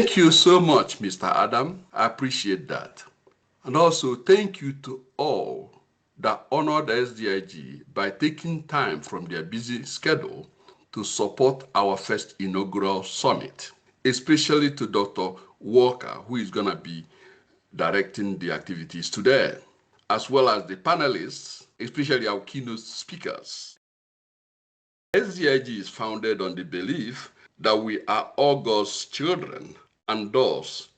Thank you so much, Mr. Adam. I appreciate that. And also, thank you to all that honored SDIG by taking time from their busy schedule to support our first inaugural summit, especially to Dr. Walker, who is going to be directing the activities today, as well as the panelists, especially our keynote speakers. SDIG is founded on the belief that we are all God's children and thus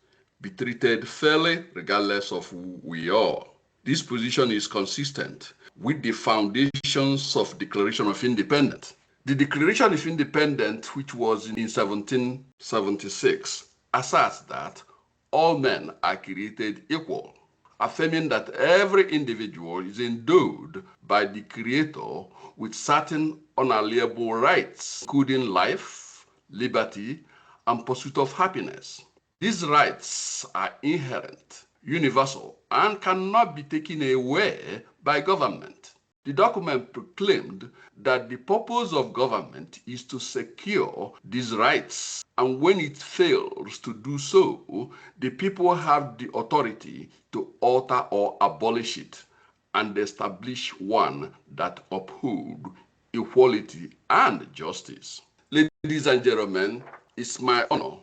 be treated fairly regardless of who we are. This position is consistent with the foundations of Declaration of Independence. The Declaration of Independence, which was in 1776, asserts that all men are created equal, affirming that every individual is endowed by the Creator with certain unalienable rights, including life, liberty, and pursuit of happiness. These rights are inherent, universal, and cannot be taken away by government. The document proclaimed that the purpose of government is to secure these rights, and when it fails to do so, the people have the authority to alter or abolish it and establish one that upholds equality and justice. Ladies and gentlemen, it's my honor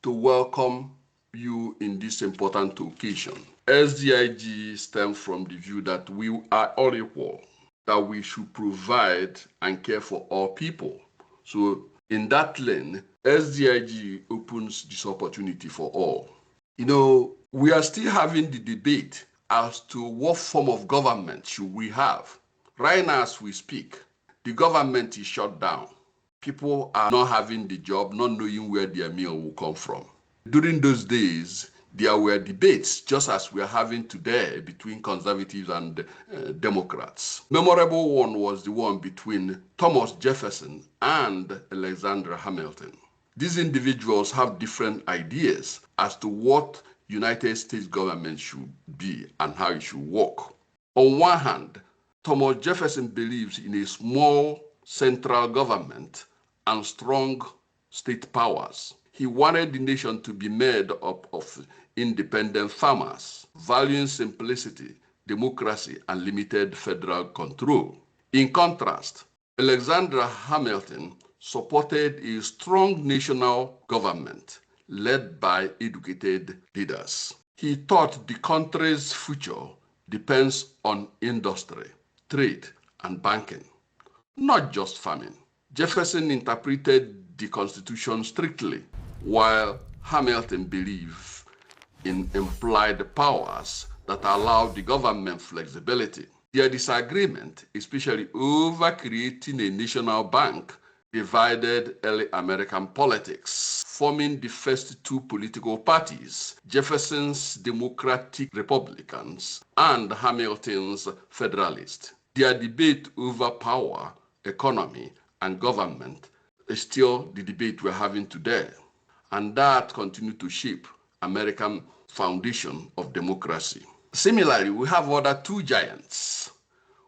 to welcome you in this important occasion. SDIG stems from the view that we are all equal, that we should provide and care for all people. So in that lane, SDIG opens this opportunity for all. You know, we are still having the debate as to what form of government should we have. Right now as we speak, the government is shut down. People are not having the job, not knowing where their meal will come from. During those days, there were debates, just as we are having today, between conservatives and Democrats. Memorable one was the one between Thomas Jefferson and Alexander Hamilton. These individuals have different ideas as to what United States government should be and how it should work. On one hand, Thomas Jefferson believes in a small central government and strong state powers. He wanted the nation to be made up of independent farmers, valuing simplicity, democracy, and limited federal control. In contrast, Alexander Hamilton supported a strong national government led by educated leaders. He thought the country's future depends on industry, trade, and banking, not just farming. Jefferson interpreted the Constitution strictly, while Hamilton believed in implied powers that allowed the government flexibility. Their disagreement, especially over creating a national bank, divided early American politics, forming the first two political parties, Jefferson's Democratic Republicans and Hamilton's Federalists. Their debate over power, economy, and government is still the debate we're having today. And that continued to shape American foundation of democracy. Similarly, we have other two giants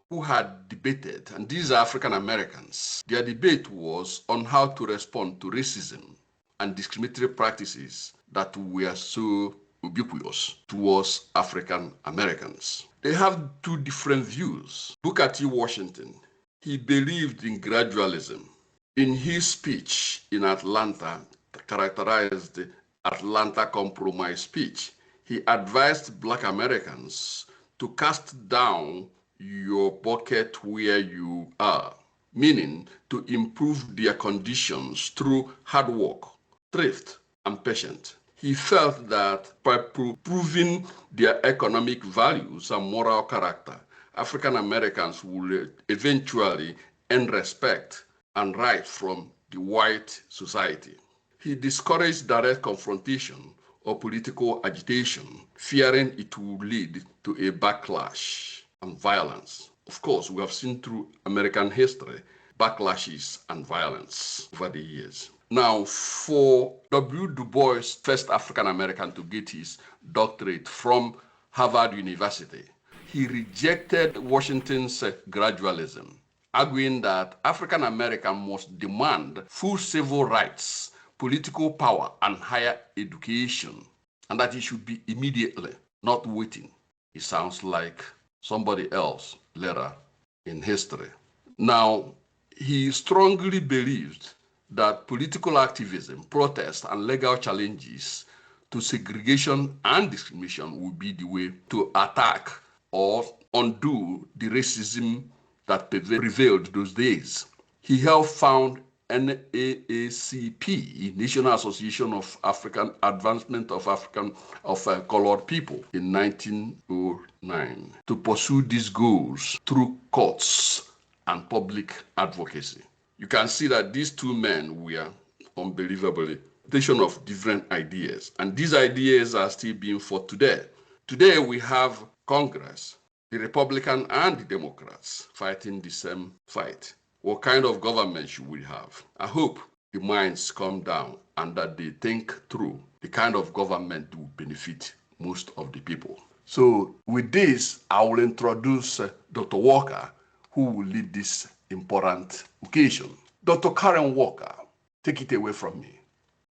who had debated, and these are African Americans. Their debate was on how to respond to racism and discriminatory practices that were so ubiquitous towards African Americans. They have two different views. Booker T. Washington, he believed in gradualism. In his speech in Atlanta, characterized the Atlanta Compromise speech, he advised Black Americans to cast down your bucket where you are, meaning to improve their conditions through hard work, thrift, and patience. He felt that by proving their economic values and moral character, African Americans would eventually earn respect and rights from the white society. He discouraged direct confrontation or political agitation, fearing it would lead to a backlash and violence. Of course, we have seen through American history backlashes and violence over the years. Now, for W. Du Bois, first African American to get his doctorate from Harvard University, he rejected Washington's gradualism, arguing that African Americans must demand full civil rights political power and higher education, and that it should be immediately, not waiting. It sounds like somebody else later in history. Now, he strongly believed that political activism, protest, and legal challenges to segregation and discrimination would be the way to attack or undo the racism that prevailed those days. He helped found NAACP, National Association of African Advancement of Colored People, in 1909 to pursue these goals through courts and public advocacy. You can see that these two men were unbelievably of different ideas, and these ideas are still being fought today. Today we have Congress, the Republican and the Democrats fighting the same fight. What kind of government should we have? I hope the minds calm down and that they think through the kind of government that will benefit most of the people. So with this, I will introduce Dr. Walker, who will lead this important occasion. Dr. Karen Walker, take it away from me.